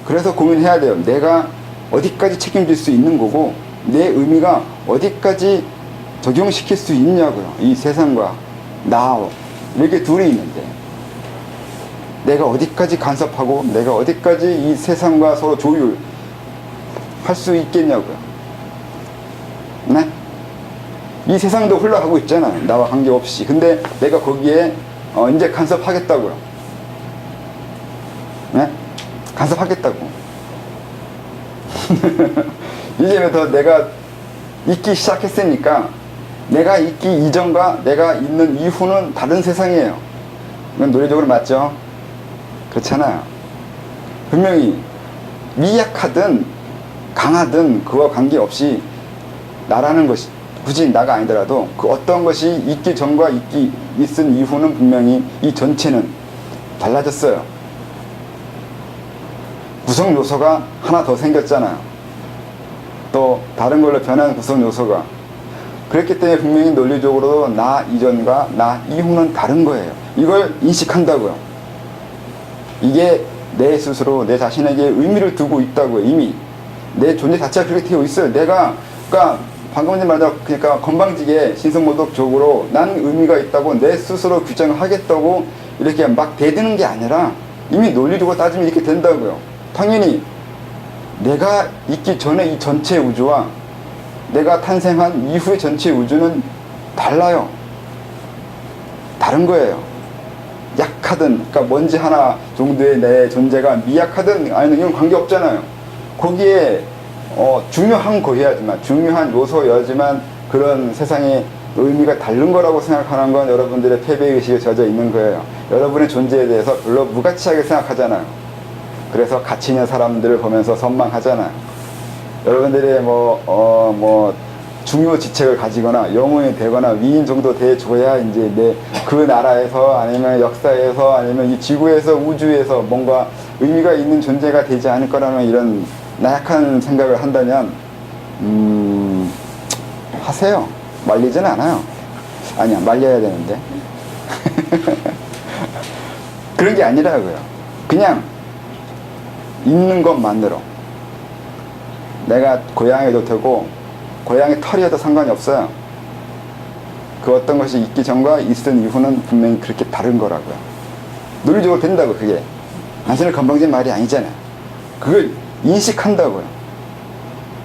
그래서 고민해야 돼요. 내가 어디까지 책임질 수 있는 거고 내 의미가 어디까지 적용시킬 수 있냐고요. 이 세상과 나 이렇게 둘이 있는데 내가 어디까지 간섭하고 내가 어디까지 이 세상과 서로 조율할 수 있겠냐고요. 네? 이 세상도 흘러가고 있잖아요. 나와 관계없이. 근데 내가 거기에 이제 간섭하겠다고요. 네? 간섭하겠다고. 이제부터 내가 있기 시작했으니까 내가 있기 이전과 내가 있는 이후는 다른 세상이에요. 이건 논리적으로 맞죠? 그렇잖아요. 분명히 미약하든 강하든 그와 관계없이 나라는 것이 굳이 나가 아니더라도 그 어떤 것이 있기 전과 있은 이후는 분명히 이 전체는 달라졌어요. 구성 요소가 하나 더 생겼잖아요. 또 다른 걸로 변한 구성 요소가. 그렇기 때문에 분명히 논리적으로 나 이전과 나 이후는 다른 거예요. 이걸 인식한다고요. 이게 내 스스로 내 자신에게 의미를 두고 있다고요. 이미 내 존재 자체가 그렇게 되어 있어요. 내가 그러니까 방금 전에 말한 그러니까 건방지게 신성모독적으로 난 의미가 있다고 내 스스로 규정을 하겠다고 이렇게 막 대드는 게 아니라 이미 논리적으로 따지면 이렇게 된다고요. 당연히 내가 있기 전에 이 전체 우주와 내가 탄생한 이후의 전체 우주는 달라요. 다른 거예요. 약하든 그러니까 먼지 하나 정도의 내 존재가 미약하든 아니면 이건 관계없잖아요. 거기에 중요한 거여야지만 중요한 요소여야지만 그런 세상의 의미가 다른 거라고 생각하는 건 여러분들의 패배의식에 젖어 있는 거예요. 여러분의 존재에 대해서 별로 무가치하게 생각하잖아요. 그래서 가치 있는 사람들을 보면서 선망하잖아요. 여러분들의 중요 지책을 가지거나 영웅이 되거나 위인 정도 돼줘야 이제 그 나라에서 아니면 역사에서 아니면 이 지구에서 우주에서 뭔가 의미가 있는 존재가 되지 않을 거라는 이런 나약한 생각을 한다면 하세요. 말리지는 않아요. 아니야, 말려야 되는데. 그런 게 아니라고요. 그냥 있는 것만으로 내가 고양이도 되고 고양이 털이어도 상관이 없어요. 그 어떤 것이 있기 전과 있은 이후는 분명히 그렇게 다른 거라고요. 논리적으로 된다고. 그게 단순히 건방진 말이 아니잖아요. 그걸 인식한다고요.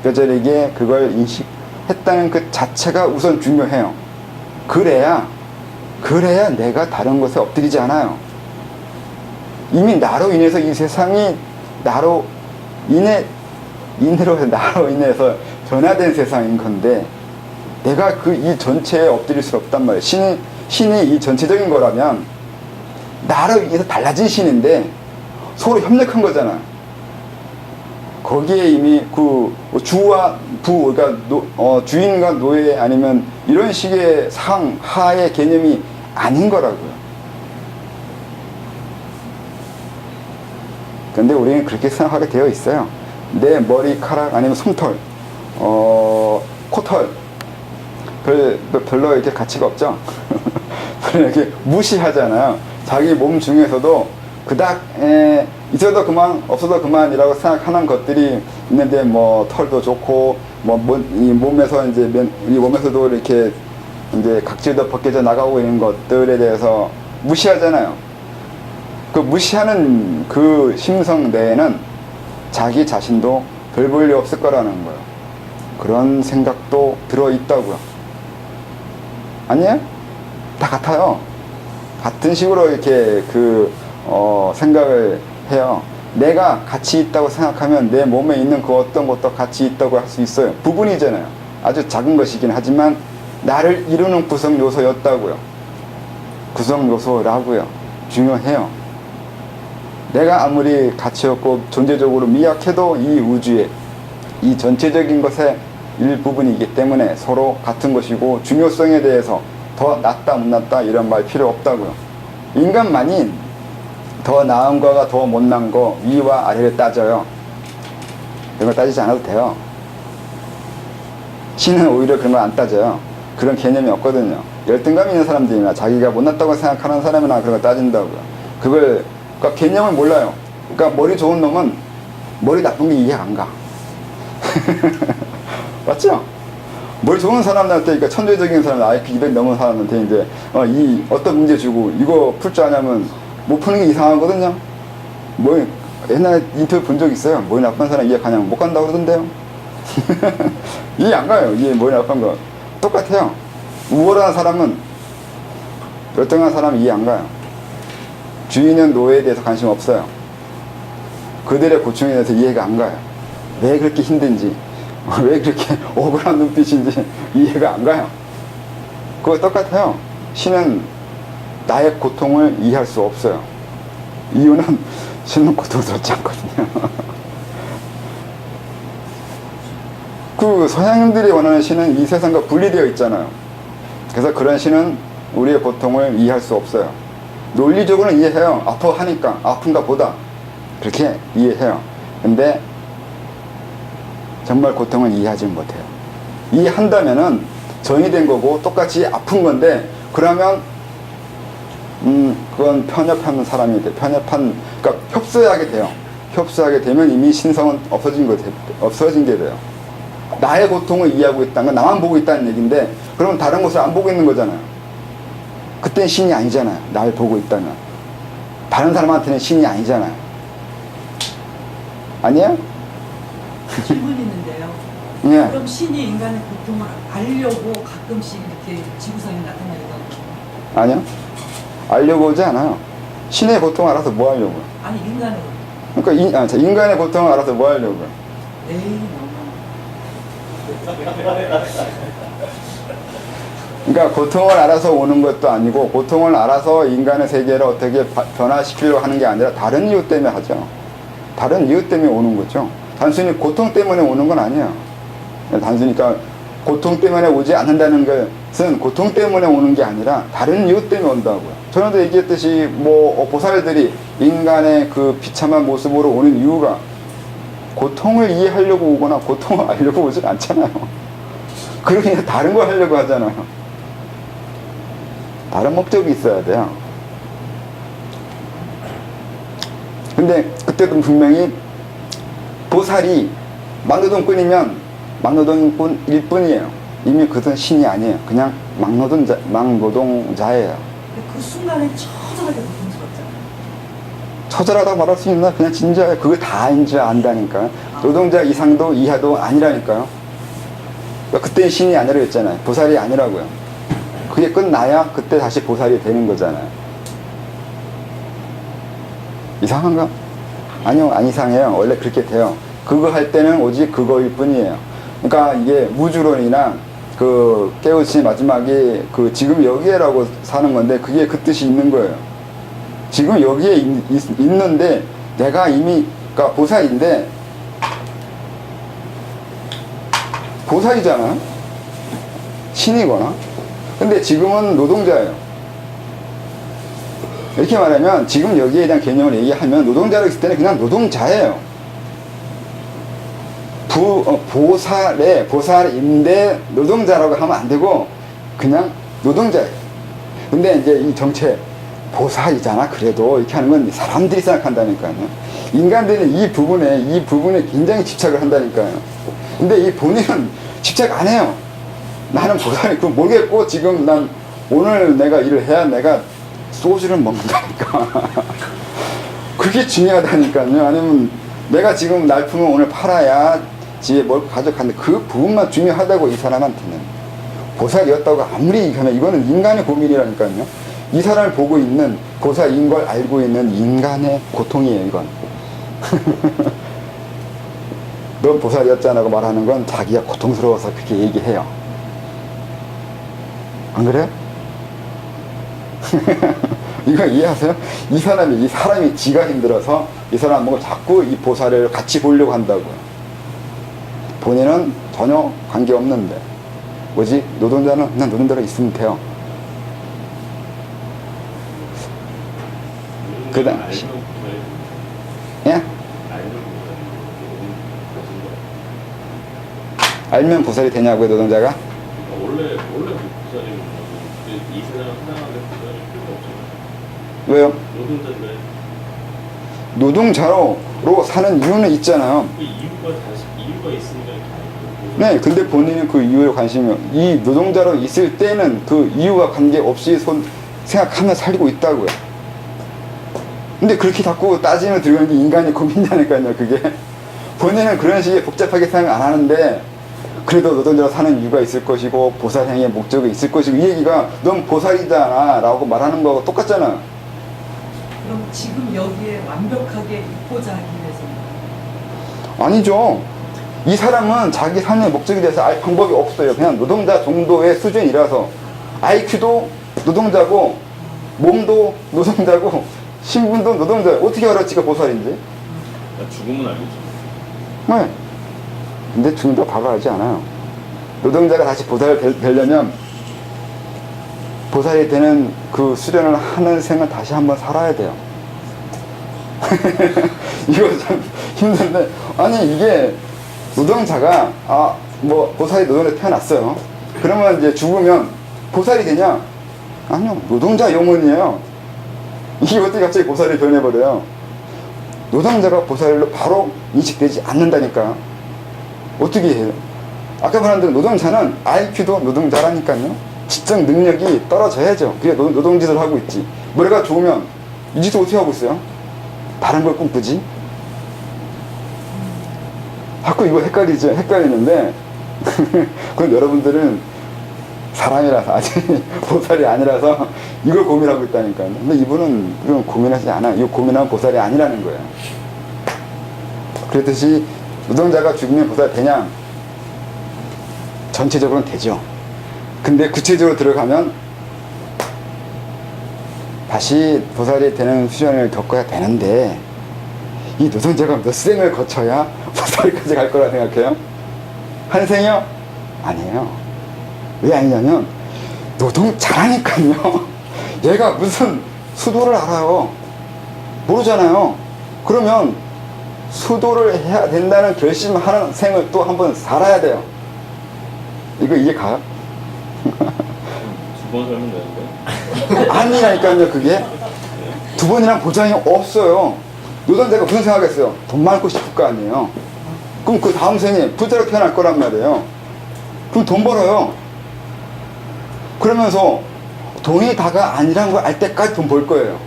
뼈저리게 그걸 인식했다는 그 자체가 우선 중요해요. 그래야 내가 다른 것에 엎드리지 않아요. 이미 나로 인해서 이 세상이 나로 인해서 변화된 세상인 건데 내가 이 전체에 엎드릴 수 없단 말이에요. 신이 이 전체적인 거라면 나로 인해서 달라진 신인데 서로 협력한 거잖아. 거기에 이미 그 주와 부, 그러니까 주인과 노예 아니면 이런 식의 하의 개념이 아닌 거라고요. 근데 우리는 그렇게 생각하게 되어 있어요. 내 머리카락 아니면 솜털, 코털 별로 이렇게 가치가 없죠. 이렇게 무시하잖아요. 자기 몸 중에서도 그닥 있어도 그만 없어도 그만이라고 생각하는 것들이 있는데 털도 좋고 이 몸에서 이제 이 몸에서도 이렇게 이제 각질도 벗겨져 나가고 있는 것들에 대해서 무시하잖아요. 그 무시하는 그 심성 내에는 자기 자신도 별 볼 일 없을 거라는 거예요. 그런 생각도 들어있다고요. 아니에요? 다 같아요. 같은 식으로 이렇게 생각을 해요. 내가 가치 있다고 생각하면 내 몸에 있는 그 어떤 것도 가치 있다고 할 수 있어요. 부분이잖아요. 아주 작은 것이긴 하지만 나를 이루는 구성 요소였다고요. 구성 요소라고요. 중요해요. 내가 아무리 가치 없고 존재적으로 미약해도 이 우주에 이 전체적인 것의 일부분이기 때문에 서로 같은 것이고 중요성에 대해서 더 낫다 못낫다 이런 말 필요 없다고요. 인간만이 더 나은 거가 더 못난 거 위와 아래를 따져요. 그런 거 따지지 않아도 돼요. 신은 오히려 그런 거 안 따져요. 그런 개념이 없거든요. 열등감 있는 사람들이나 자기가 못났다고 생각하는 사람이나 그런 거 따진다고요. 그러니까 개념을 몰라요. 그러니까 머리 좋은 놈은 머리 나쁜 게 이해가 안 가. 맞죠? 머리 좋은 사람한테, 그러니까 천재적인 사람, IQ 200 넘은 사람한테 이제, 이 어떤 문제 주고, 이거 풀 줄 아냐면, 못 푸는 게 이상하거든요? 뭐, 옛날에 인터뷰 본 적 있어요. 머리 나쁜 사람 이해 가냐면 못 간다고 그러던데요? 이해 안 가요. 이해 머리 나쁜 거. 똑같아요. 우월한 사람은, 열등한 사람은 이해 안 가요. 주인은 노예에 대해서 관심 없어요. 그들의 고충에 대해서 이해가 안 가요. 왜 그렇게 힘든지, 왜 그렇게 억울한 눈빛인지 이해가 안 가요. 그거 똑같아요. 신은 나의 고통을 이해할 수 없어요. 이유는 신은 고통스럽지 않거든요. 그 서양인들이 원하는 신은 이 세상과 분리되어 있잖아요. 그래서 그런 신은 우리의 고통을 이해할 수 없어요. 논리적으로는 이해해요. 아파하니까, 아픈가 보다. 그렇게 이해해요. 근데 정말 고통을 이해하지 못해요. 이해한다면은 정의된 거고 똑같이 아픈 건데, 그러면 그건 편협한 사람이 돼. 그러니까 협소하게 돼요. 협소하게 되면 이미 신성은 없어진 게 돼요. 나의 고통을 이해하고 있다는 건 나만 보고 있다는 얘기인데, 그러면 다른 곳을 안 보고 있는 거잖아요. 그땐 신이 아니잖아요. 날 보고 있다면. 다른 사람한테는 신이 아니잖아요. 아니에요? 질문이 있는데요. 예. 그럼 신이 인간의 고통을 알려고 가끔씩 이렇게 지구상에 나타나기도 하고. 아니요. 알려고 오지 않아요. 신의 고통을 알아서 뭐 하려고요? 아니, 인간의 그러니까 인간의 고통을 알아서 뭐 하려고요? 에이, 너무. 그러니까 고통을 알아서 오는 것도 아니고, 고통을 알아서 인간의 세계를 어떻게 변화시키려고 하는 게 아니라 다른 이유 때문에 하죠. 다른 이유 때문에 오는 거죠. 단순히 고통 때문에 오는 건 아니에요. 단순히 그러니까 고통 때문에 오지 않는다는 것은 고통 때문에 오는 게 아니라 다른 이유 때문에 온다고요. 전에도 얘기했듯이 뭐 보살들이 인간의 그 비참한 모습으로 오는 이유가 고통을 이해하려고 오거나 고통을 알려고 오진 않잖아요. 그러니까 다른 걸 하려고 하잖아요. 다른 목적이 있어야 돼요. 근데 그때도 분명히 보살이 막노동꾼이면 막노동꾼일 뿐이에요. 이미 그것은 신이 아니에요. 그냥 막노동자예요. 그 순간에 처절하게 고통스럽잖아요. 처절하다고 말할 수 있나? 그냥 진짜예요. 그거 다 이제 안다니까요. 노동자 이상도 이하도 아니라니까요. 그러니까 그때 신이 아니라고 했잖아요. 보살이 아니라고요. 그게 끝나야 그때 다시 보살이 되는 거잖아요. 이상한가? 아니요, 안 이상해요. 원래 그렇게 돼요. 그거 할 때는 오직 그거일 뿐이에요. 그러니까 이게 무주론이나 그 깨우치 마지막에 그 지금 여기에라고 사는 건데, 그게 그 뜻이 있는 거예요. 지금 여기에 있는데 내가 이미, 그러니까 보살인데, 보살이잖아. 신이거나. 근데 지금은 노동자예요. 이렇게 말하면 지금 여기에 대한 개념을 얘기하면 노동자로 있을 때는 그냥 노동자예요. 보살인데 노동자라고 하면 안 되고 그냥 노동자예요. 근데 이제 이 정체 보살이잖아. 그래도 이렇게 하는 건 사람들이 생각한다니까요. 인간들은 이 부분에 굉장히 집착을 한다니까요. 근데 이 본인은 집착 안 해요. 나는 보살이 그거 모르겠고 지금 난 오늘 내가 일을 해야 내가 소주를 먹는다니까. 그게 중요하다니까요. 아니면 내가 지금 날품을 오늘 팔아야 집에 뭘 가져가는데 그 부분만 중요하다고. 이 사람한테는 보살이었다고 아무리 얘기하면 이거는 인간의 고민이라니까요. 이 사람을 보고 있는 보살인 걸 알고 있는 인간의 고통이에요. 이건. 넌 보살이었잖아고 말하는 건 자기가 고통스러워서 그렇게 얘기해요. 안 그래요? 이거 이해하세요? 이 사람이 지가 힘들어서 이 사람 보고 자꾸 이 보살을 같이 보려고 한다고요. 본인은 전혀 관계없는데. 뭐지? 노동자는 그냥 노동자로 있으면 돼요. 그 다음. 예? 알면 보살이 되냐고요, 노동자가? 원래 보살이면 이 세상을 살아가는 보살이 필요 없잖아요. 왜요? 노동자인데. 노동자로 사는 이유는 있잖아요. 그 이유가 있으니까 이렇게 네, 근데 본인은 그 이유에 관심이, 이 노동자로 있을 때는 그 이유와 관계없이 생각하며 살고 있다고요. 근데 그렇게 자꾸 따지면 들어가는 게 인간이 고민이라니까요, 그게. 본인은 그런 식의 복잡하게 생각 안 하는데, 그래도 노동자로 사는 이유가 있을 것이고, 보살행위의 목적이 있을 것이고, 이 얘기가 넌 보살이잖아, 라고 말하는 거하고 똑같잖아. 그럼 지금 여기에 완벽하게 입고자 하기 위해서는 아니죠. 이 사람은 자기 삶의 목적에 대해서 알 방법이 없어요. 그냥 노동자 정도의 수준이라서. IQ도 노동자고, 몸도 노동자고, 신분도 노동자. 어떻게 알아, 지가 보살인지? 죽으면 알겠죠. 네. 근데 죽는다고 바로 알지 않아요. 노동자가 다시 보살이 되려면, 보살이 되는 그 수련을 하는 생을 다시 한번 살아야 돼요. 이거 참 힘든데, 아니, 이게 노동자가, 보살이 노동자에 태어났어요. 그러면 이제 죽으면 보살이 되냐? 아니요. 노동자 영혼이에요. 이게 어떻게 갑자기 보살이 변해버려요? 노동자가 보살로 바로 인식되지 않는다니까. 어떻게 해요? 아까 말한 대로 노동자는 IQ도 노동자라니까요. 지적 능력이 떨어져야죠. 그게 노동짓을 하고 있지. 머리가 좋으면 이 짓을 어떻게 하고 있어요? 다른 걸 꿈꾸지? 자꾸 이거 헷갈리는데 그건 여러분들은 사람이라서 아직 보살이 아니라서 이걸 고민하고 있다니까요. 근데 이분은 그건 고민하지 않아요. 이거 고민하면 보살이 아니라는 거예요. 그랬듯이 노동자가 죽으면 보살이 되냐? 전체적으로는 되죠. 근데 구체적으로 들어가면 다시 보살이 되는 수련을 겪어야 되는데, 이 노동자가 몇 생을 거쳐야 보살까지 갈 거라 생각해요? 한 생이요? 아니에요. 왜 아니냐면 노동 잘하니까요. 얘가 무슨 수도를 알아요? 모르잖아요. 그러면 수도를 해야 된다는 결심하는 생을 또 한 번 살아야 돼요. 이거 이해 가요? 두 번 살면 되는데. 아니라니까요. 그게 두 번이랑 보장이 없어요. 노동자가 무슨 생각했어요? 돈 많고 싶을 거 아니에요. 그럼 그 다음 생에 부자로 태어날 거란 말이에요. 그럼 돈 벌어요. 그러면서 돈이 다가 아니란 걸 알 때까지 돈 벌 거예요.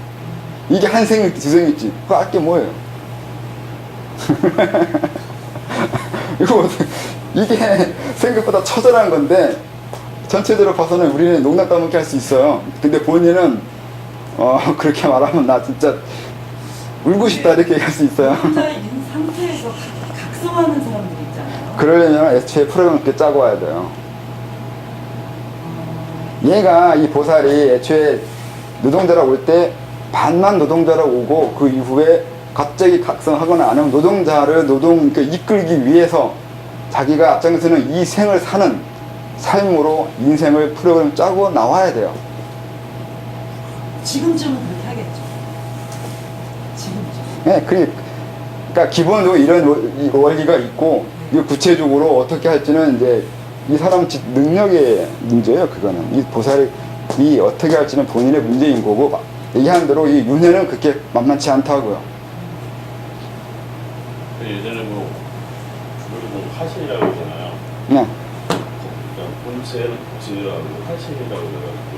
이게 한 생이 두 생이지. 그거 알 게 뭐예요? 이게 생각보다 처절한 건데, 전체적으로 봐서는 우리는 농담 따먹게 할 수 있어요. 근데 본인은 그렇게 말하면 나 진짜 울고 싶다 이렇게 얘기할 수 있어요. 혼자인 상태에서 각성하는 사람들이 있잖아요. 그러려면 애초에 프로그램을 이렇게 짜고 와야 돼요. 얘가, 이 보살이 애초에 노동자라고 올 때 반만 노동자라고 오고, 그 이후에 갑자기 각성하거나 아니면 노동자를 이끌기 위해서 자기가 앞장서는 이 생을 사는 삶으로 인생을 프로그램 짜고 나와야 돼요. 지금쯤은 그렇게 하겠죠. 지금쯤. 네, 그러니까 기본적으로 이런 원리가 있고, 이거 구체적으로 어떻게 할지는 이제 이 사람 능력의 문제예요. 그거는 이 보살이 어떻게 할지는 본인의 문제인 거고, 얘기하는 대로 이 윤회는 그렇게 만만치 않다고요. 예전에 우리 화신이라고 그러잖아요. 네. 본체는 복진이라고 화신이라고 해가지고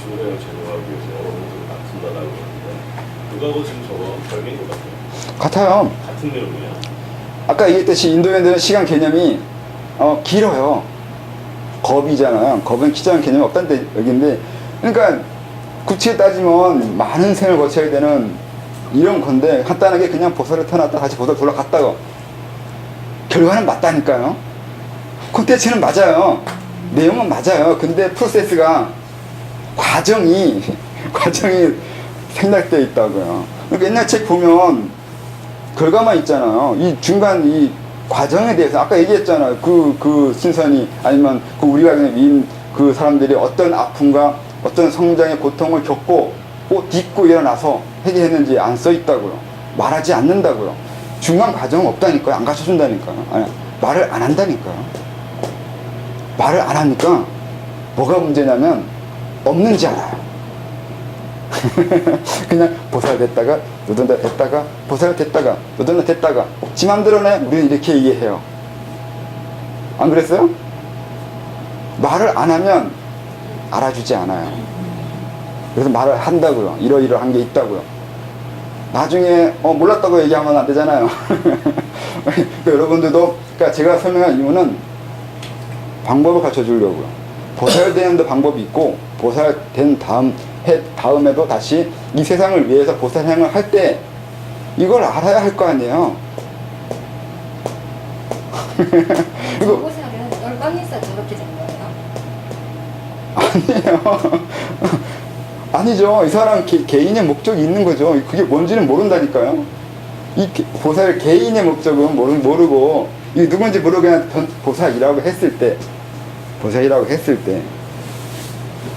조례를 제거하기 위해서 여러 분들을 다툰다라고 그러는데, 그거하고 지금 저거 별개인 것 같아요. 같아요. 같은 내용이에요. 아까 얘기했듯이 인도인들은 시간 개념이 길어요. 겁이잖아요. 겁은 기장한 개념이 없다는 얘기인데, 그러니까 구체에 따지면 많은 생을 거쳐야 되는 이런 건데, 간단하게 그냥 보살을 태어났다 다시 보살 돌아갔다고, 결과는 맞다니까요. 콘텐츠는 맞아요. 내용은 맞아요. 근데 프로세스가 과정이 생략되어 있다고요. 그러니까 옛날 책 보면 결과만 있잖아요. 이 중간 이 과정에 대해서 아까 얘기했잖아요. 그 신선이, 아니면 그 우리가 그냥 그 사람들이 어떤 아픔과 어떤 성장의 고통을 겪고 딛고 일어나서 해결했는지 안 써 있다고요. 말하지 않는다고요. 중간 과정은 없다니까요. 안 가르쳐 준다니까요. 아니, 말을 안 한다니까요. 말을 안 하니까 뭐가 문제냐면 없는지 알아요. 그냥 보살 됐다가 노동자 됐다가 보살 됐다가 노동자 됐다가 지 맘대로네. 우리는 이렇게 이해해요. 안 그랬어요? 말을 안 하면 알아주지 않아요. 그래서 말을 한다고요. 이러이러한 게 있다고요. 나중에 몰랐다고 얘기하면 안 되잖아요. 그러니까 여러분들도, 그러니까 제가 설명한 이유는 방법을 가르쳐 주려고요. 보살되는데 방법이 있고, 보살된 다음에도 다시 이 세상을 위해서 보살행을 할 때 이걸 알아야 할 거 아니에요. 이거 보살은 열방에서 저렇게 된 거예요? 아니에요. 아니죠. 이 사람 개인의 목적이 있는 거죠. 그게 뭔지는 모른다니까요. 이 보살 개인의 목적은 모르고, 이 누군지 모르고 그냥 보살이라고 했을 때,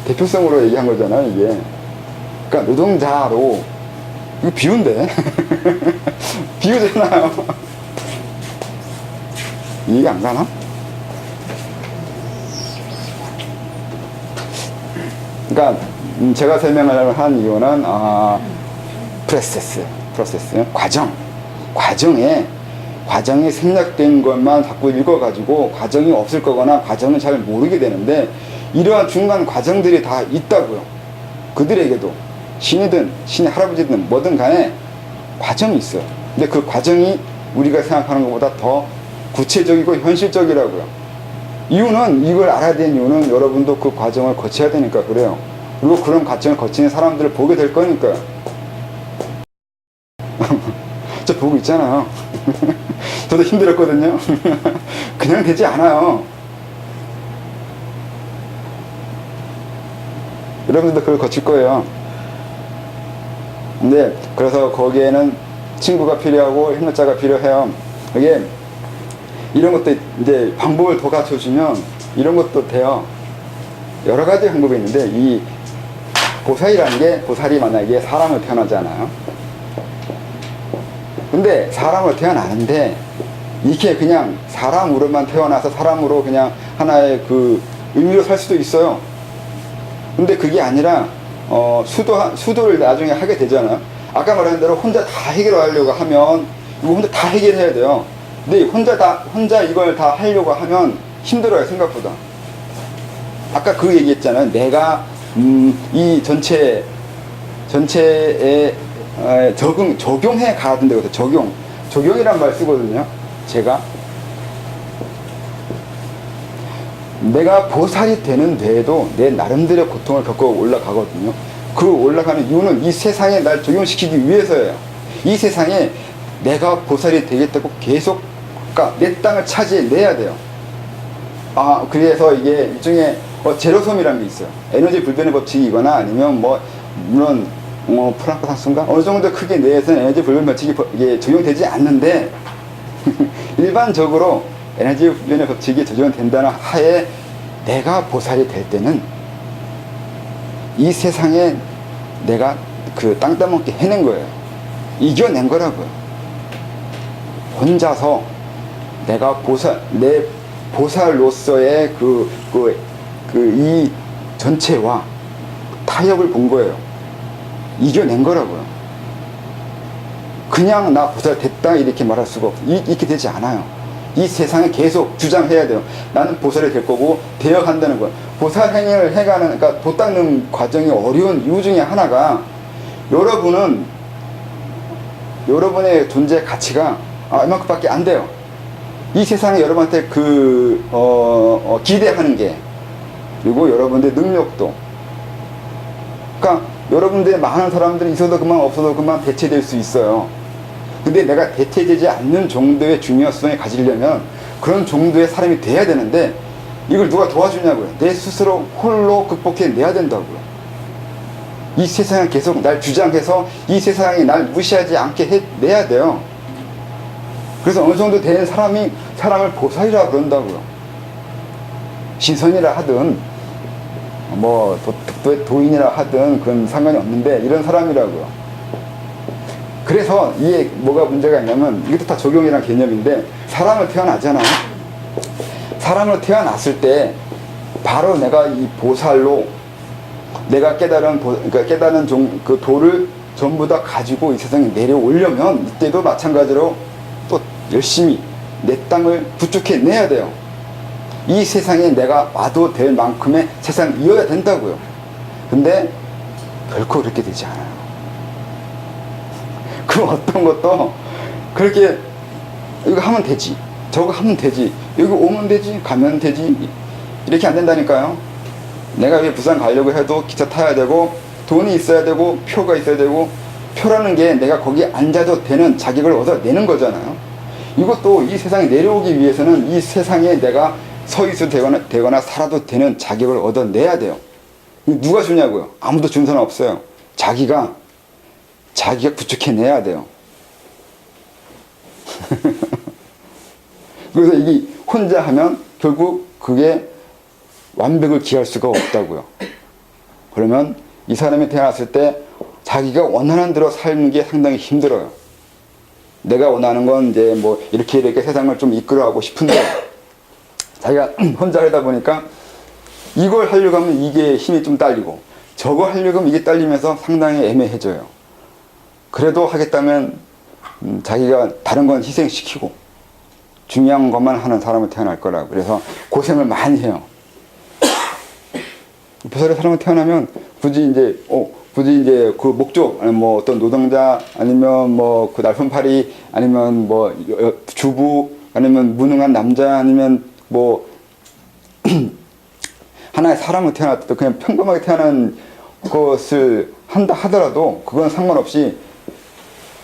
대표성으로 얘기한 거잖아요, 이게. 그러니까 노동자로, 이거 비유인데? 비유잖아요. 이해가 안 가나? 그러니까 제가 설명을 한 이유는 프로세스, 과정이 생략된 것만 자꾸 읽어가지고 과정이 없을 거거나 과정을 잘 모르게 되는데, 이러한 중간 과정들이 다 있다고요. 그들에게도 신이든 신의 할아버지든 뭐든 간에 과정이 있어요. 근데 그 과정이 우리가 생각하는 것보다 더 구체적이고 현실적이라고요. 이유는, 이걸 알아야 되는 이유는 여러분도 그 과정을 거쳐야 되니까 그래요. 그리고 그런 과정을 거치는 사람들을 보게 될 거니까요. 저 보고 있잖아요. 저도 힘들었거든요. 그냥 되지 않아요. 여러분들도 그걸 거칠 거예요. 근데 그래서 거기에는 친구가 필요하고 협력자가 필요해요. 이게 이런 것도 이제 방법을 더 갖춰주면 이런 것도 돼요. 여러 가지 방법이 있는데, 이 보살이라는 게, 보살이 만약에 사람을 태어나잖아요. 근데 사람으로 태어나는데 이게 그냥 사람으로만 태어나서 사람으로 그냥 하나의 그 의미로 살 수도 있어요. 근데 그게 아니라 수도를 나중에 하게 되잖아요. 아까 말한 대로 혼자 다 해결하려고 하면 이거 혼자 다 해결해야 돼요. 근데 혼자 이걸 다 하려고 하면 힘들어요, 생각보다. 아까 그 얘기했잖아요. 내가 이 전체에 적용해 가야 된다고요. 적용이란 말 쓰거든요. 제가 내가 보살이 되는 데에도 내 나름대로 고통을 겪고 올라가거든요. 그 올라가는 이유는 이 세상에 날 적용시키기 위해서예요. 이 세상에 내가 보살이 되겠다고 계속, 그러니까 내 땅을 차지해내야 돼요. 그래서 이게 일종의 제로섬이라는 게 있어요. 에너지 불변의 법칙이거나 아니면 물론 프랑크 상수인가? 어느 정도 크게 내에서는 에너지 불변 법칙이 이게 적용되지 않는데 일반적으로 에너지 불변의 법칙이 적용된다는 하에 내가 보살이 될 때는 이 세상에 내가 그 땅 따먹게 해낸 거예요. 이겨낸 거라고요. 혼자서 내가 내 보살로서의 이 전체와 타협을 본 거예요. 이겨낸 거라고요. 그냥 나 보살 됐다 이렇게 말할 수가 이렇게 되지 않아요. 이 세상에 계속 주장해야 돼요. 나는 보살이 될 거고 되어간다는 거예요. 보살 행위를 해가는, 그러니까 도 닦는 과정이 어려운 이유 중에 하나가, 여러분의 존재 가치가 이만큼밖에 안 돼요. 이 세상에 여러분한테 기대하는 게, 그리고 여러분들의 능력도, 그러니까 여러분들의 많은 사람들이 있어도 그만 없어도 그만 대체될 수 있어요. 근데 내가 대체되지 않는 정도의 중요성을 가지려면 그런 정도의 사람이 돼야 되는데, 이걸 누가 도와주냐고요. 내 스스로 홀로 극복해내야 된다고요. 이 세상에 계속 날 주장해서 이 세상이 날 무시하지 않게 해내야 돼요. 그래서 어느 정도 된 사람을 보살이라 그런다고요. 신선이라 하든 도인이라 하든 그건 상관이 없는데, 이런 사람이라고요. 그래서 이게 뭐가 문제가 있냐면, 이것도 다 적용이란 개념인데, 사람을 태어나잖아요. 사람으로 태어났을 때 바로 내가 이 보살로 내가 그러니까 깨달은 그 도를 전부 다 가지고 이 세상에 내려오려면 이때도 마찬가지로 또 열심히 내 땅을 구축해내야 돼요. 이 세상에 내가 와도 될 만큼의 세상이어야 된다고요. 근데 결코 그렇게 되지 않아요. 그 어떤 것도 그렇게 이거 하면 되지, 저거 하면 되지, 여기 오면 되지, 가면 되지, 이렇게 안 된다니까요. 내가 왜 부산 가려고 해도 기차 타야 되고 돈이 있어야 되고 표가 있어야 되고, 표라는 게 내가 거기 앉아도 되는 자격을 얻어내는 거잖아요. 이것도 이 세상에 내려오기 위해서는 이 세상에 내가 서 있어도 되거나 살아도 되는 자격을 얻어내야 돼요. 누가 주냐고요? 아무도 준 사람 없어요. 자기가 구축해내야 돼요. 그래서 이게 혼자 하면 결국 그게 완벽을 기할 수가 없다고요. 그러면 이 사람이 태어났을 때 자기가 원하는 대로 살는 게 상당히 힘들어요. 내가 원하는 건 이제 뭐 이렇게 세상을 좀 이끌어가고 싶은데 자기가 혼자 하다 보니까 이걸 하려고 하면 이게 힘이 좀 딸리고 저거 하려고 하면 이게 딸리면서 상당히 애매해져요. 그래도 하겠다면 자기가 다른 건 희생시키고 중요한 것만 하는 사람을 태어날 거라고. 그래서 고생을 많이 해요. 보살의 사람을 태어나면 굳이 이제 그 목적, 아니면 뭐 어떤 노동자, 아니면 뭐 그 날품팔이, 아니면 뭐 주부, 아니면 무능한 남자, 아니면 뭐 하나의 사람을 태어났을 때 그냥 평범하게 태어난 것을 한다 하더라도 그건 상관없이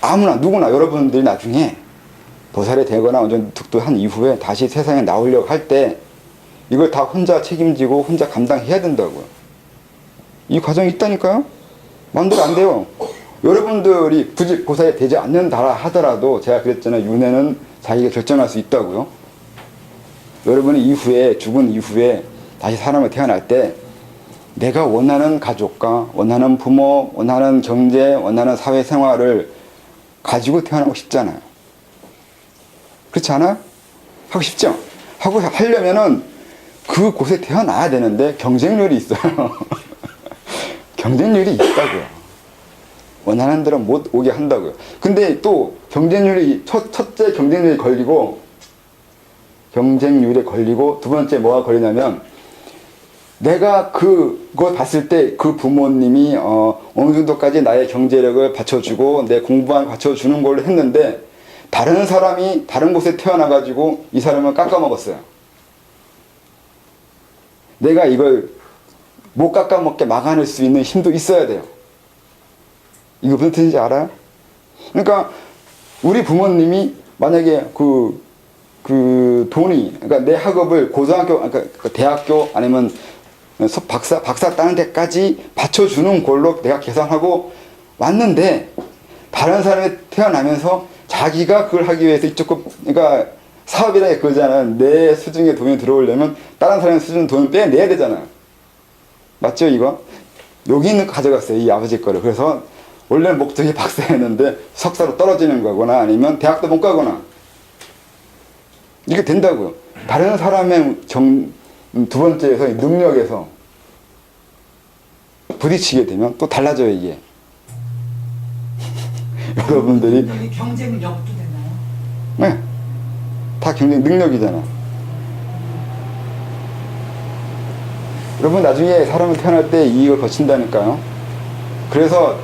아무나 누구나 여러분들이 나중에 보살이 되거나 어느 정도 득도한 이후에 다시 세상에 나오려고 할 때 이걸 다 혼자 책임지고 혼자 감당해야 된다고요. 이 과정이 있다니까요. 마음대로 안 돼요. 여러분들이 굳이 보살이 되지 않는다 하더라도 제가 그랬잖아요. 윤회는 자기가 결정할 수 있다고요. 여러분이 이후에 죽은 이후에 다시 사람을 태어날 때 내가 원하는 가족과 원하는 부모, 원하는 경제, 원하는 사회생활을 가지고 태어나고 싶잖아요. 그렇지 않아요? 하고 싶죠? 하려면은 그곳에 태어나야 되는데 경쟁률이 있어요. 경쟁률이 있다고요. 원하는 대로 못 오게 한다고요. 근데 또 경쟁률이 첫째 경쟁률이 걸리고 두 번째 뭐가 걸리냐면 내가 그거 봤을 때 그 부모님이 어느 정도까지 나의 경제력을 받쳐주고 내 공부만 받쳐주는 걸로 했는데 다른 사람이 다른 곳에 태어나가지고 이 사람을 깎아먹었어요. 내가 이걸 못 깎아먹게 막아낼 수 있는 힘도 있어야 돼요. 이거 무슨 뜻인지 알아요? 그러니까 우리 부모님이 만약에 그 돈이, 그러니까 내 학업을 고등학교, 그러니까 대학교 아니면 박사 따는 데까지 받쳐주는 걸로 내가 계산하고 왔는데 다른 사람이 태어나면서 자기가 그걸 하기 위해서 그러니까 사업이라는 게 그거잖아요. 내 수중에 돈이 들어오려면 다른 사람의 수중 돈을 빼내야 되잖아요. 맞죠, 이거? 여기 있는 거 가져갔어요, 이 아버지 거를. 그래서 원래 목적이 박사였는데 석사로 떨어지는 거거나 아니면 대학도 못 가거나 이게 된다고요. 다른 사람의 두 번째에서 능력에서 부딪히게 되면 또 달라져요, 이게. 여러분들이 여기 경쟁력도 되나요? 네, 다 경쟁 능력이잖아. 여러분 나중에 사람을 태어날 때 이익을 거친다니까요. 그래서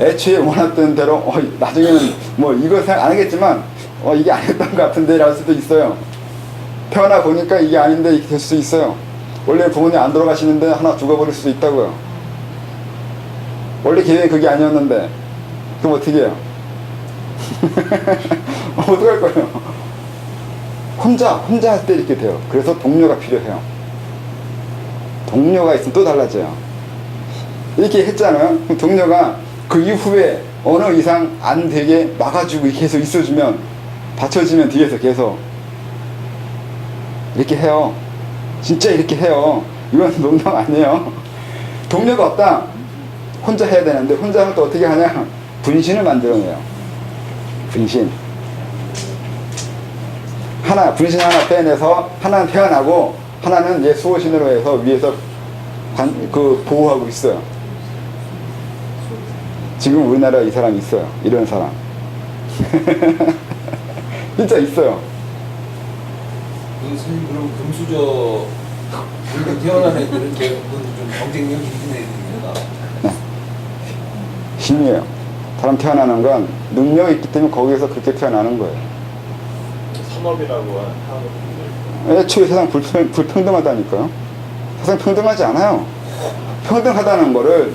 애초에 원했던 대로 나중에는 뭐 이거 생각 안 하겠지만 이게 아니었던 것 같은데 랄 수도 있어요. 태어나 보니까 이게 아닌데 이렇게 될 수도 있어요. 원래 부모님 안 돌아가시는데 하나 죽어버릴 수도 있다고요. 원래 계획이 그게 아니었는데 그럼 어떻게 해요? 어떡할 거예요? 혼자 할 때 이렇게 돼요. 그래서 동료가 필요해요. 동료가 있으면 또 달라져요. 이렇게 했잖아요. 그럼 동료가 그 이후에 어느 이상 안 되게 막아주고 계속 있어주면 받쳐주면 뒤에서 계속 이렇게 해요. 진짜 이렇게 해요. 이건 농담 아니에요. 동료가 없다. 혼자 해야 되는데 혼자 하면 또 어떻게 하냐? 분신을 만들어내요. 분신 하나 빼내서 하나는 태어나고 하나는 얘 수호신으로 해서 위에서 보호하고 있어요. 지금 우리나라에 이 사람이 있어요. 이런 사람. 진짜 있어요. 선생님 그럼 금수저 우리가 태어난 애들은 대부분 좀 경쟁력 있는 애들입니다. 힘이에요. 사람 태어나는 건 능력이 있기 때문에 거기에서 그렇게 태어나는 거예요. 산업이라고 하는 분들 애초에 세상 불평등하다니까요. 세상 평등하지 않아요. 평등하다는 거를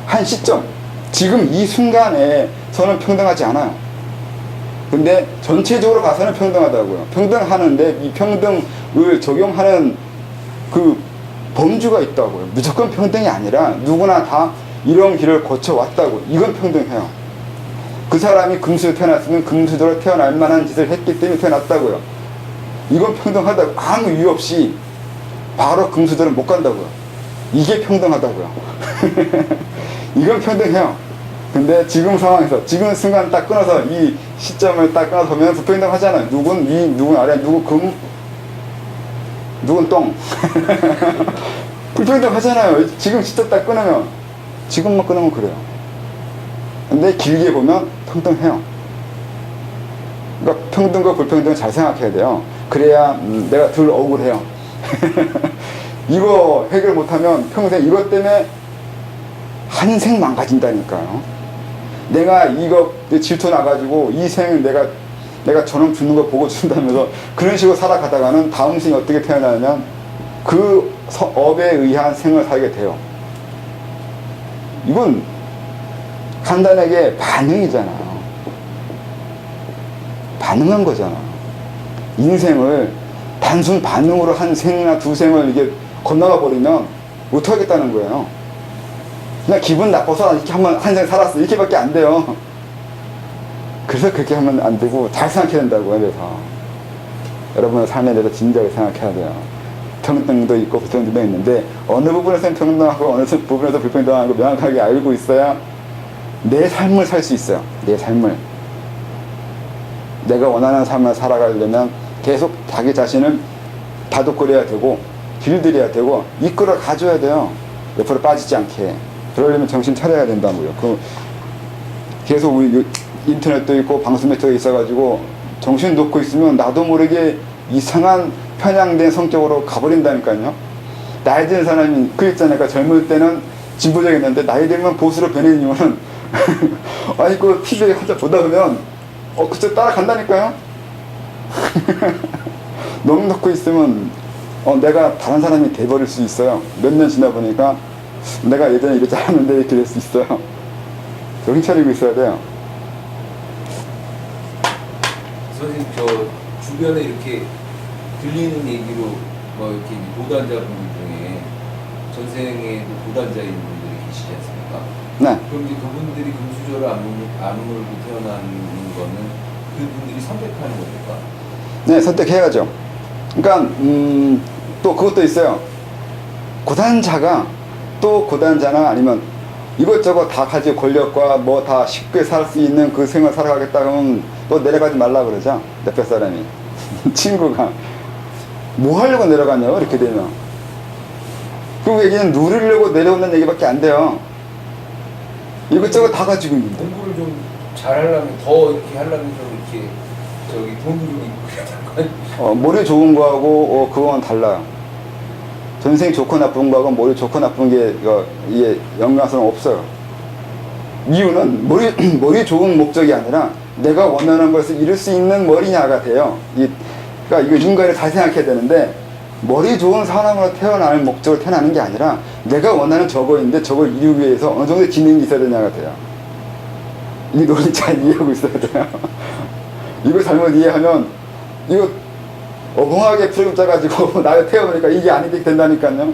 한 시점, 지금 이 순간에서는 평등하지 않아요. 근데 전체적으로 봐서는 평등하다고요. 평등하는데 이 평등을 적용하는 그 범주가 있다고요. 무조건 평등이 아니라 누구나 다 이런 길을 거쳐왔다고. 이건 평등해요. 그 사람이 금수저 태어났으면 금수저로 태어날 만한 짓을 했기 때문에 태어났다고요. 이건 평등하다고. 아무 이유 없이 바로 금수저를 못 간다고요. 이게 평등하다고요. 이건 평등해요. 근데 지금 상황에서, 지금 순간 딱 끊어서 이 시점을 딱 끊어서 보면 불평등하잖아요. 누군 위, 누군 아래, 누구 금, 누군 똥. 불평등하잖아요. 지금 시점 딱 끊으면. 지금만 끊으면 그래요. 근데 길게 보면 평등해요. 그러니까 평등과 불평등을 잘 생각해야 돼요. 그래야 내가 덜 억울해요. 이거 해결 못하면 평생 이것 때문에 한 생 망가진다니까요. 내가 이거 질투 나가지고 이 생은 내가 저놈 죽는 거 보고 준다면서 그런 식으로 살아가다가는 다음 생이 어떻게 태어나냐면 그 업에 의한 생을 살게 돼요. 이건 간단하게 반응이잖아요. 반응한 거잖아. 인생을 단순 반응으로 한 생이나 두 생을 이게 건너가 버리면 못하겠다는 거예요. 그냥 기분 나빠서 이렇게 한번 한 생 살았어. 이렇게밖에 안 돼요. 그래서 그렇게 하면 안 되고 잘 생각해야 된다고요. 그래서 여러분의 삶에 대해서 진지하게 생각해야 돼요. 평등도 있고 불평등도 있는데 어느 부분에서는 평등하고 어느 부분에서 불평등하고 명확하게 알고 있어야 내 삶을 살 수 있어요. 내 삶을. 내가 원하는 삶을 살아가려면 계속 자기 자신을 다독거려야 되고 길들여야 되고 이끌어 가줘야 돼요. 옆으로 빠지지 않게. 그러려면 정신 차려야 된다고요. 계속 우리 인터넷도 있고 방송 매체가 있어가지고 정신 놓고 있으면 나도 모르게 이상한 편향된 성격으로 가버린다니까요. 나이 든 사람이 그 있잖아요. 젊을 때는 진보적이었는데 나이 들면 보수로 변한 이유는 아니 그 TV에 한자 보다 보면 그쪽 따라간다니까요. 너무 놓고 있으면 내가 다른 사람이 돼버릴 수 있어요. 몇 년 지나 보니까 내가 예전에 이렇게 잘하는데 이렇게 될 수 있어요. 정신 차리고 있어야 돼요. 선생님 저 주변에 이렇게 들리는 얘기로 뭐 이렇게 도단자분들 중에 전생에도 도단자인 분들이 계시지 않습니까? 네. 그럼 이제 그분들이 금수저를 안 물고 태어나는 거는 그분들이 선택하는 겁니까? 네, 선택해야죠. 그러니까 또 그것도 있어요. 고단자가 또 고단자나 아니면 이것저것 다 가지고 권력과 뭐 다 쉽게 살 수 있는 그 생을 살아가겠다 그러면 또 내려가지 말라 그러죠. 옆에 사람이. 친구가. 뭐 하려고 내려가냐고 이렇게 되면. 그 얘기는 누리려고 내려오는 얘기밖에 안 돼요. 이것저것 다 가지고 있는데. 공부를 좀 잘하려면 더 이렇게 하려면 좀 이렇게 저기 돈도 좀 있고 그래야 될까요? 머리 좋은 거하고 그건 달라요. 전생 좋고 나쁜 거하고 머리 좋고 나쁜 게 이게 연관성은 없어요. 이유는 머리 좋은 목적이 아니라 내가 원하는 것을 이룰 수 있는 머리냐가 돼요. 그러니까 이거 인간을 잘 생각해야 되는데 머리 좋은 사람으로 태어날 목적으로 태어나는 게 아니라 내가 원하는 저거인데 저걸 이루기 위해서 어느 정도의 지능이 있어야 되냐가 돼요. 이 논리 잘 이해하고 있어야 돼요. 이거 잘못 이해하면 이거 어벙하게 프로그램 짜가지고 나를 태워보니까 이게 아니게 된다니까요.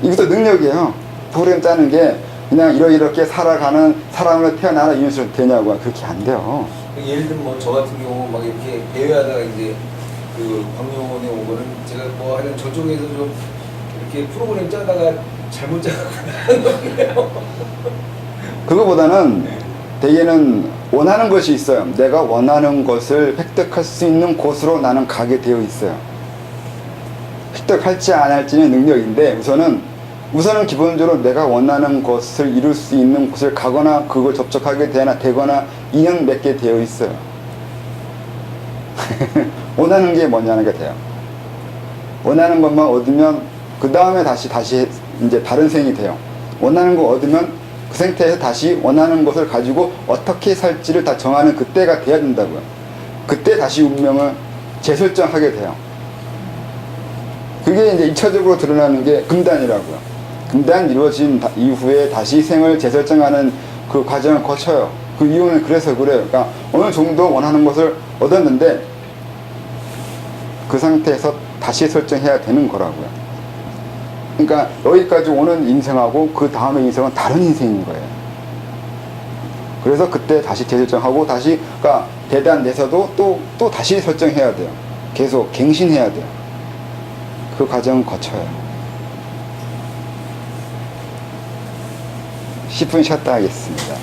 이것도 능력이에요. 프로그램 짜는 게 그냥 이렇게 살아가는 사람으로 태어나라 이런 식으로 되냐고. 그렇게 안 돼요. 예를 들면 뭐 저 같은 경우 막 이렇게 대회하다가 이제 그 광명원에 온 거는 제가 뭐 하여튼 저쪽에서 좀 이렇게 프로그램 짜다가 잘못 짜는 거예요. 그거보다는 대개는 원하는 것이 있어요. 내가 원하는 것을 획득할 수 있는 곳으로 나는 가게 되어 있어요. 습득할지 안 할지는 능력인데 우선은 기본적으로 내가 원하는 것을 이룰 수 있는 곳을 가거나 그걸 접촉하게 되거나 인연 맺게 되어 있어요. 원하는 게 뭐냐는 게 돼요. 원하는 것만 얻으면 그 다음에 다시 이제 다른 생이 돼요. 원하는 거 얻으면 그 상태에서 다시 원하는 것을 가지고 어떻게 살지를 다 정하는 그때가 돼야 된다고요. 그때 다시 운명을 재설정하게 돼요. 그게 이제 2차적으로 드러나는 게 금단이라고요. 금단 이루어진 이후에 다시 생을 재설정하는 그 과정을 거쳐요. 그 이유는 그래서 그래요. 그러니까 어느 정도 원하는 것을 얻었는데 그 상태에서 다시 설정해야 되는 거라고요. 그러니까 여기까지 오는 인생하고 그 다음의 인생은 다른 인생인 거예요. 그래서 그때 다시 재설정하고 다시 그러니까 대단돼서도 또 다시 설정해야 돼요. 계속 갱신해야 돼요. 그 과정을 거쳐요. 10분 쉬었다 하겠습니다.